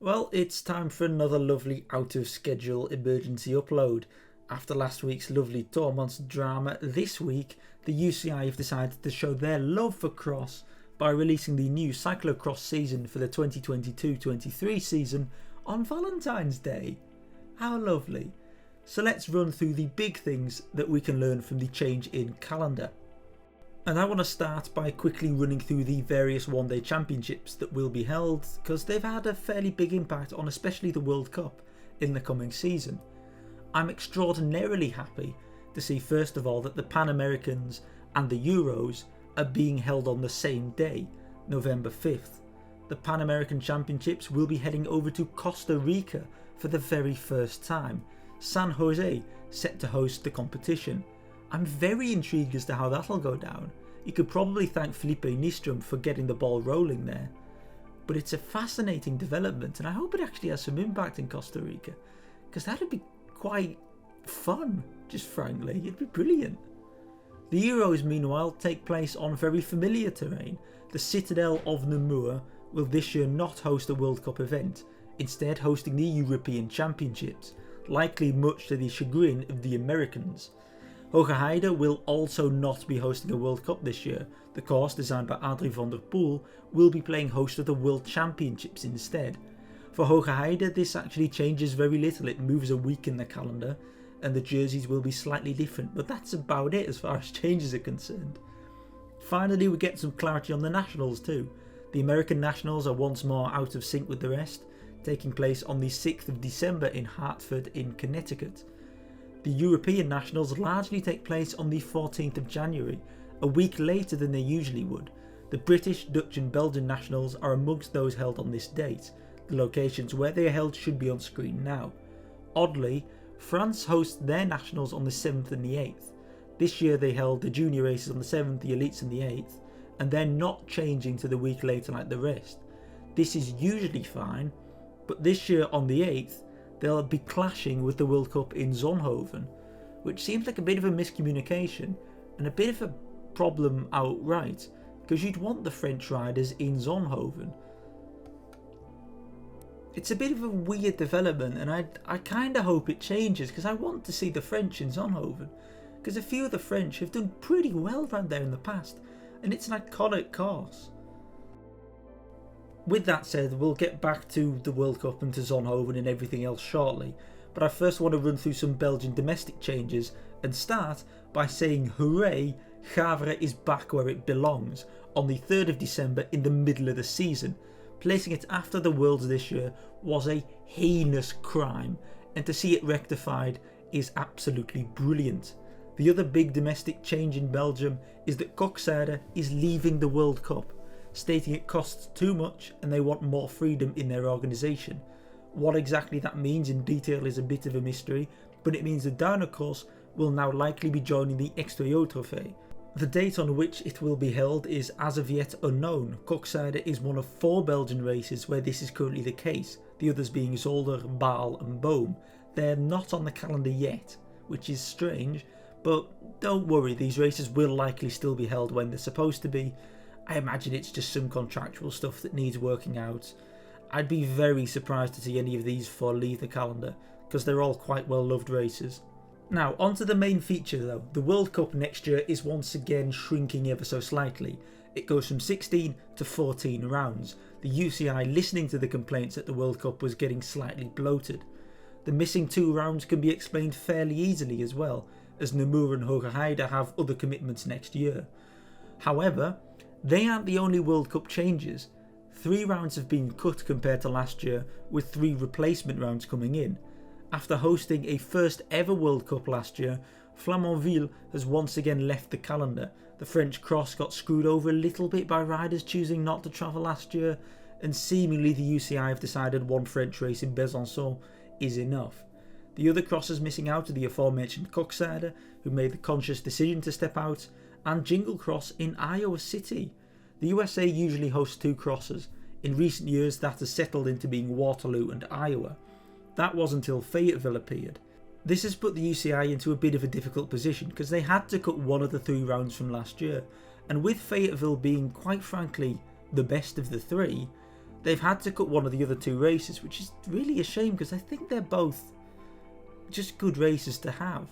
Well, it's time for another lovely out-of-schedule emergency upload. After last week's lovely Tour Monster drama, this week the UCI have decided to show their love for cross by releasing the new cyclocross season for the 2022-23 season on Valentine's Day. How lovely. So let's run through the big things that we can learn from the change in calendar. And I want to start by quickly running through the various one-day championships that will be held, because they've had a fairly big impact on especially the World Cup in the coming season. I'm extraordinarily happy to see first of all that the Pan Americans and the Euros are being held on the same day, November 5th. The Pan American Championships will be heading over to Costa Rica for the very first time. San Jose set to host the competition. I'm very intrigued as to how that'll go down. You could probably thank Felipe Nistrom for getting the ball rolling there. But it's a fascinating development, and I hope it actually has some impact in Costa Rica, because that'd be quite fun, just frankly. It'd be brilliant. The Euros, meanwhile, take place on very familiar terrain. The Citadel of Namur will this year not host a World Cup event, instead hosting the European Championships, likely much to the chagrin of the Americans. Hogeheide will also not be hosting a World Cup this year. The course, designed by Adrie van der Poel, will be playing host to the World Championships instead. For Hogeheide, this actually changes very little. It moves a week in the calendar and the jerseys will be slightly different, but that's about it as far as changes are concerned. Finally, we get some clarity on the Nationals too. The American Nationals are once more out of sync with the rest, taking place on the 6th of December in Hartford in Connecticut. The European Nationals largely take place on the 14th of January, a week later than they usually would. The British, Dutch and Belgian Nationals are amongst those held on this date. The locations where they are held should be on screen now. Oddly, France hosts their Nationals on the 7th and the 8th. This year they held the junior races on the 7th, the elites on the 8th, and they're not changing to the week later like the rest. This is usually fine, but this year on the 8th, they'll be clashing with the World Cup in Zonhoven, which seems like a bit of a miscommunication and a bit of a problem outright, because you'd want the French riders in Zonhoven. It's a bit of a weird development, and I kind of hope it changes, because I want to see the French in Zonhoven, because a few of the French have done pretty well around there in the past, and it's an iconic course. With that said, we'll get back to the World Cup and to Zonhoven and everything else shortly, but I first want to run through some Belgian domestic changes and start by saying hooray, Gavre is back where it belongs, on the 3rd of December in the middle of the season. Placing it after the Worlds this year was a heinous crime, and to see it rectified is absolutely brilliant. The other big domestic change in Belgium is that Coxade is leaving the World Cup, stating it costs too much and they want more freedom in their organisation. What exactly that means in detail is a bit of a mystery, but it means the Downer course will now likely be joining the Exterieur Trophée. The date on which it will be held is as of yet unknown. Coxade is one of 4 Belgian races where this is currently the case, the others being Zolder, Baal and Boom. They're not on the calendar yet, which is strange, but don't worry, these races will likely still be held when they're supposed to be. I imagine it's just some contractual stuff that needs working out. I'd be very surprised to see any of these 4 leave the calendar, because they're all quite well loved races. Now, onto the main feature though. The World Cup next year is once again shrinking ever so slightly. It goes from 16 to 14 rounds, the UCI listening to the complaints that the World Cup was getting slightly bloated. The missing 2 rounds can be explained fairly easily as well, as Namur and Hogeheide have other commitments next year. However, they aren't the only World Cup changes. 3 rounds have been cut compared to last year, with 3 replacement rounds coming in. After hosting a first ever World Cup last year, Flamanville has once again left the calendar. The French cross got screwed over a little bit by riders choosing not to travel last year, and seemingly the UCI have decided one French race in Besançon is enough. The other crosses missing out are the aforementioned Coxade, who made the conscious decision to step out, and Jingle Cross in Iowa City. The USA usually hosts 2 crosses. In recent years that has settled into being Waterloo and Iowa. That was until Fayetteville appeared. This has put the UCI into a bit of a difficult position, because they had to cut one of the 3 rounds from last year, and with Fayetteville being quite frankly the best of the 3, They've had to cut one of the other two races, which is really a shame because I think they're both just good races to have.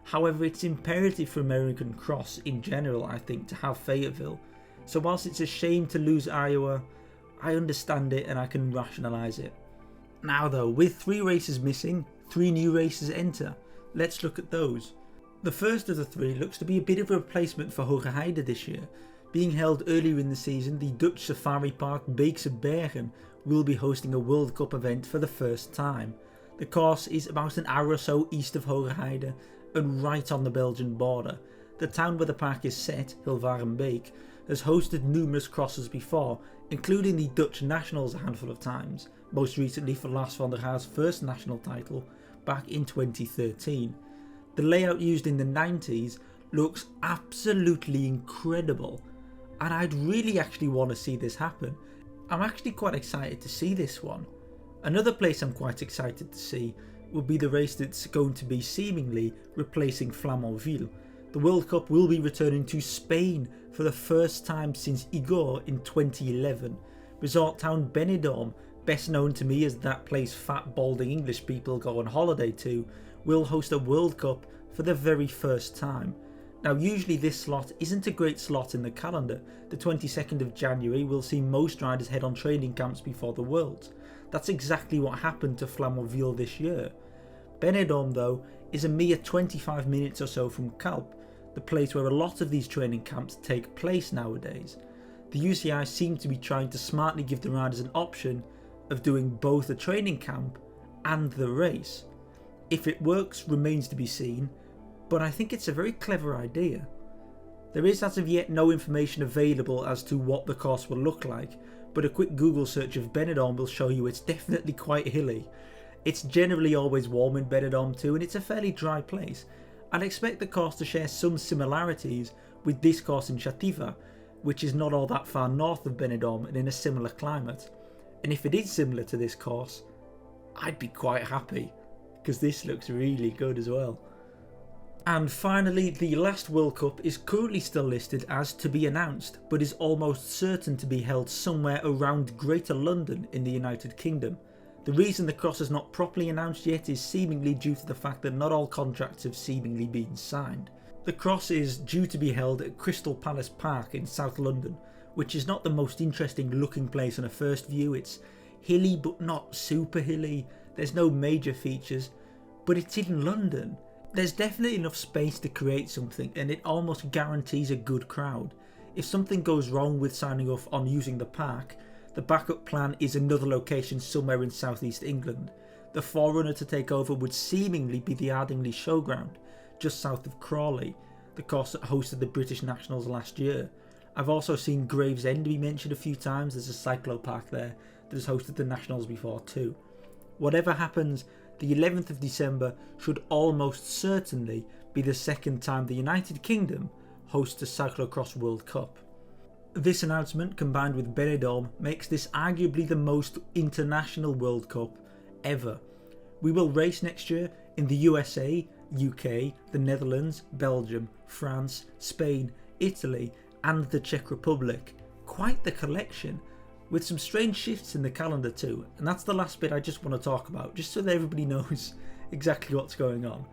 However, it's imperative for American cross in general, I think, to have Fayetteville. So whilst it's a shame to lose Iowa, I understand it and I can rationalise it. Now though, with 3 races missing, 3 new races enter. Let's look at those. The first of the 3 looks to be a bit of a replacement for Hoge Heide this year. Being held earlier in the season, the Dutch safari park Beekse Bergen will be hosting a World Cup event for the first time. The course is about an hour or so east of Hoge Heide and right on the Belgian border. The town where the park is set, Hilvarenbeek, has hosted numerous crosses before, including the Dutch Nationals a handful of times, most recently for Lars van der Haar's first national title back in 2013. The layout used in the 90s looks absolutely incredible, and I'd really actually want to see this happen. I'm actually quite excited to see this one. Another place I'm quite excited to see will be the race that's going to be seemingly replacing Flamanville. The World Cup will be returning to Spain for the first time since Igor in 2011. Resort town Benidorm, best known to me as that place fat balding English people go on holiday to, will host a World Cup for the very first time. Now usually this slot isn't a great slot in the calendar. The 22nd of January will see most riders head on training camps before the Worlds. That's exactly what happened to Flamanville this year. Benidorm though is a mere 25 minutes or so from Calpe, the place where a lot of these training camps take place nowadays. The UCI seem to be trying to smartly give the riders an option of doing both a training camp and the race. If it works remains to be seen, but I think it's a very clever idea. There is as of yet no information available as to what the course will look like, but a quick Google search of Benidorm will show you it's definitely quite hilly. It's generally always warm in Benidorm too, and it's a fairly dry place. I'd expect the course to share some similarities with this course in Chativa, which is not all that far north of Benidorm and in a similar climate. And if it is similar to this course, I'd be quite happy, because this looks really good as well. And finally, the last World Cup is currently still listed as to be announced, but is almost certain to be held somewhere around Greater London in the United Kingdom. The reason the cross is not properly announced yet is seemingly due to the fact that not all contracts have seemingly been signed. The cross is due to be held at Crystal Palace Park in South London, which is not the most interesting looking place on a first view. It's hilly but not super hilly, there's no major features, but it's in London. There's definitely enough space to create something, and it almost guarantees a good crowd. If something goes wrong with signing off on using the park, the backup plan is another location somewhere in southeast England. The forerunner to take over would seemingly be the Ardingly Showground, just south of Crawley, the course that hosted the British Nationals last year. I've also seen Gravesend be mentioned a few times. There's a cyclo-park there that has hosted the Nationals before too. Whatever happens, the 11th of December should almost certainly be the second time the United Kingdom hosts a Cyclocross World Cup. This announcement, combined with Benidorm, makes this arguably the most international World Cup ever. We will race next year in the USA, UK, the Netherlands, Belgium, France, Spain, Italy and the Czech Republic. Quite the collection, with some strange shifts in the calendar too, and that's the last bit I just want to talk about, just so that everybody knows exactly what's going on.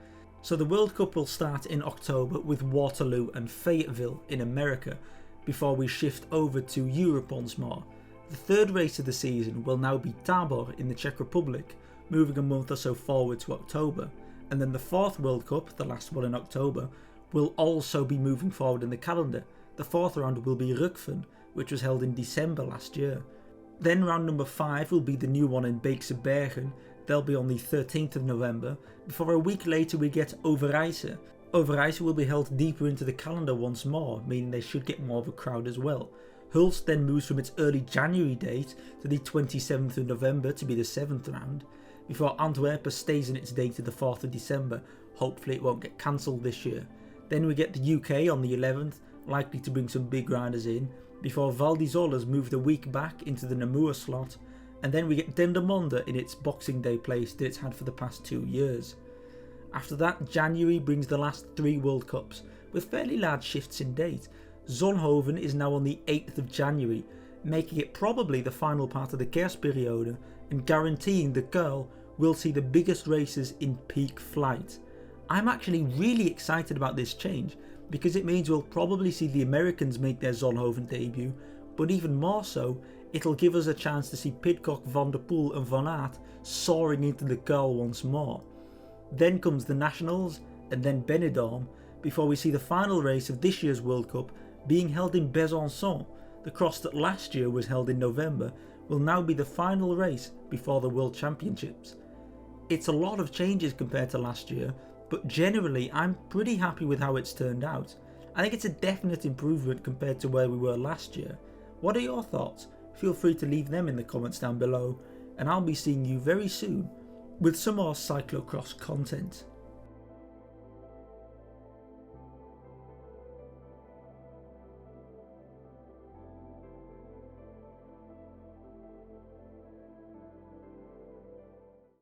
So the World Cup will start in October with Waterloo and Fayetteville in America, before we shift over to Europe once more. The third race of the season will now be Tabor in the Czech Republic, moving a month or so forward to October, and then the fourth World Cup, the last one in October, will also be moving forward in the calendar. The fourth round will be Rukven, which was held in December last year. Then round number 5 will be the new one in Beekse Bergen. They'll be on the 13th of November, before a week later we get Overijse. Overijse will be held deeper into the calendar once more, meaning they should get more of a crowd as well. Hulst then moves from its early January date to the 27th of November to be the 7th round, before Antwerp stays in its date to the 4th of December. Hopefully it won't get cancelled this year. Then we get the UK on the 11th, likely to bring some big riders in, before Val di Zola's moved a week back into the Namur slot, and then we get Dendermonde in its Boxing Day place that it's had for the past 2 years. After that, January brings the last 3 World Cups, with fairly large shifts in date. Zonhoven is now on the 8th of January, making it probably the final part of the Chaos Periode and guaranteeing the girl will see the biggest races in peak flight. I'm actually really excited about this change because it means we'll probably see the Americans make their Zonhoven debut, but even more so, it'll give us a chance to see Pidcock, Van der Poel and Van Aert soaring into the girl once more. Then comes the Nationals and then Benidorm before we see the final race of this year's World Cup being held in Besançon. The cross that last year was held in November will now be the final race before the World Championships. It's a lot of changes compared to last year, but generally I'm pretty happy with how it's turned out. I think it's a definite improvement compared to where we were last year. What are your thoughts? Feel free to leave them in the comments down below, and I'll be seeing you very soon with some more cyclocross content.